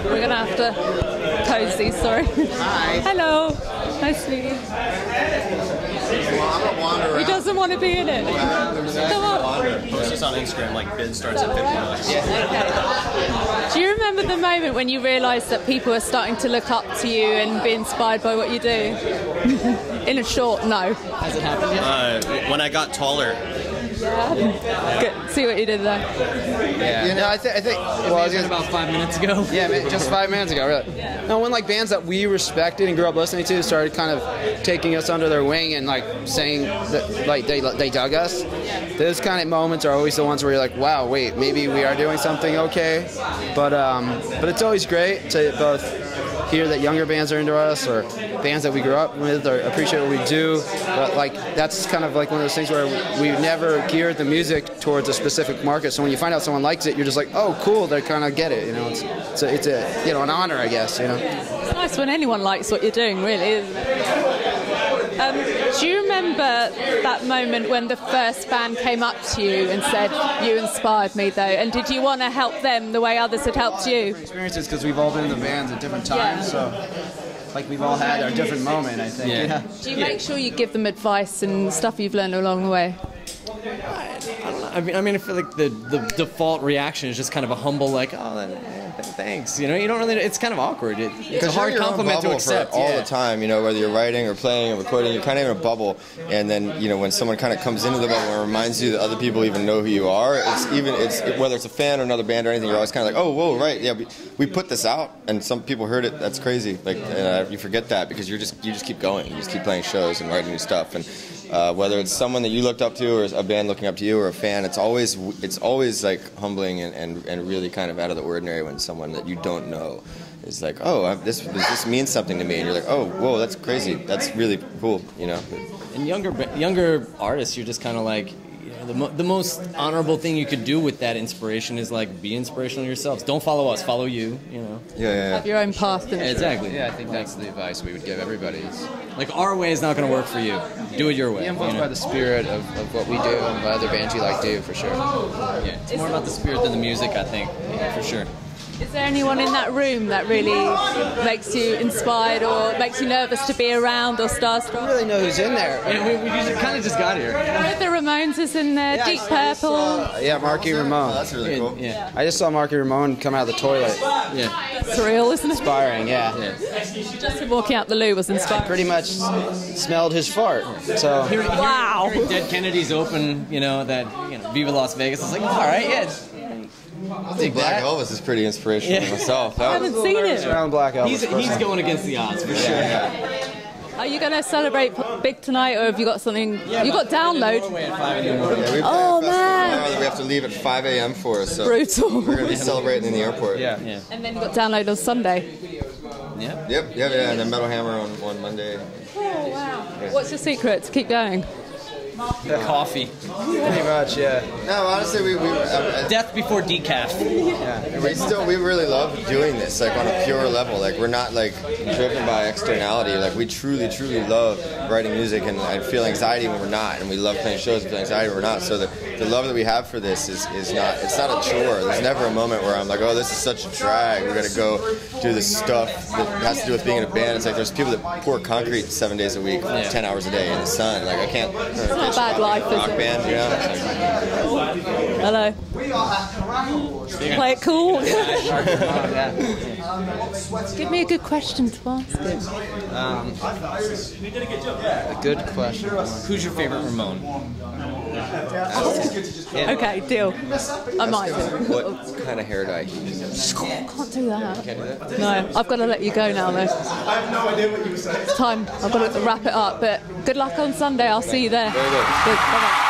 We're going to have to close these, sorry. Hi. Hello. Nice to meet you. He doesn't want to be in it. Come on. Post this on Instagram, like bid starts at $50. Okay. Do you remember the moment when you realised that people are starting to look up to you and be inspired by what you do? In a short, no. Has it happened yet? When I got taller. Yeah. Good. See what you did there. Yeah. You know, I think. Well, I was about 5 minutes ago. Yeah, just 5 minutes ago, really. Yeah. No, when like bands that we respected and grew up listening to started kind of taking us under their wing and like saying that like they dug us. Those kind of moments are always the ones where you're like, wow, wait, maybe we are doing something okay. But it's always great to both hear that younger bands are into us or bands that we grew up with or appreciate what we do. But like that's kind of like one of those things where we never geared the music towards a specific market. So when you find out someone likes it, you're just like, oh, cool, they kind of get it. You know, it's a you know, an honor, I guess. You know, it's nice when anyone likes what you're doing, really, isn't it? Do you remember that moment when the first band came up to you and said, you inspired me, though? And did you want to help them the way others had helped you? Experiences, because we've all been in the bands at different times, so like we've all had our different moment, I think. Yeah. Do you make sure you give them advice and stuff you've learned along the way? I mean, I feel like the default reaction is just kind of a humble, like, oh, thanks. You know, you don't really. It's kind of awkward. It's a hard compliment to accept all the time. You know, whether you're writing or playing or recording, you're kind of in a bubble. And then, you know, when someone kind of comes into the bubble and reminds you that other people even know who you are, whether it's a fan or another band or anything, you're always kind of like, oh, whoa, right, yeah, we put this out, and some people heard it. That's crazy. Like, you forget that because you just keep going. You just keep playing shows and writing new stuff. And whether it's someone that you looked up to or a band looking up to you or a fan, it's always like humbling and really kind of out of the ordinary when someone that you don't know is like, oh, this means something to me, and you're like, oh, whoa, that's crazy, that's really cool, you know. And younger artists, you're just kind of like, you know, the most honorable thing you could do with that inspiration is like be inspirational yourselves. Don't follow us, follow you. You know. Yeah. Have your own path. Exactly. Yeah, I think that's the advice we would give everybody. Like, our way is not going to work for you. Do it your way. Be influenced by the spirit of what we do and what other bands you like do, for sure. Yeah, it's more about the spirit than the music, I think. Yeah, for sure. Is there anyone in that room that really makes you inspired or makes you nervous to be around or starstruck? I don't really know who's in there. Yeah, we kind of just got here. The Ramones is in there, Deep Purple. Marky Ramone. Oh, that's really cool. Yeah. I just saw Marky Ramone come out of the toilet. Yeah. Surreal, isn't it? Inspiring, yeah. Just him walking out the loo was inspiring. Pretty much smelled his fart. So Wow. Hearing Dead Kennedys open, you know, that, you know, Viva Las Vegas, it's like, all right, yeah. I think Black Elvis is pretty inspirational myself. I haven't seen it. around Black Elvis. He's going against the odds, for sure. Are you going to celebrate big tonight, or have you got something? You got download. Oh man! We have to leave at 5 a.m. for us. So brutal. We're going to be celebrating in the airport. Yeah. And then you got download on Sunday. Yeah. Yep. And then Metal Hammer on Monday. Oh wow! What's your secret to keep going? Coffee. Pretty much, yeah. No, honestly, we Death before decaf. we really love doing this, like on a pure level. Like, we're not like driven by externality. Like, we truly love writing music, and I feel anxiety when we're not, and we love playing shows and feel anxiety when we're not. So the love that we have for this is not, it's not a chore. There's never a moment where I'm like, oh, this is such a drag. We got to go do this stuff that has to do with being in a band. It's like there's people that pour concrete 7 days a week, 10 hours a day in the sun. Like, I can't. Not a bad life, rock is it? band, you know? Hello. Play it cool. Give me a good question to ask. A good question. Who's your favorite Ramone? Okay, deal. I might do. What kind of hair dye he uses? Can't do that. No, I've got to let you go now, though. I have no idea what you were saying. It's time. I've got to wrap it up. But good luck on Sunday. I'll see you there. Very good. Bye-bye.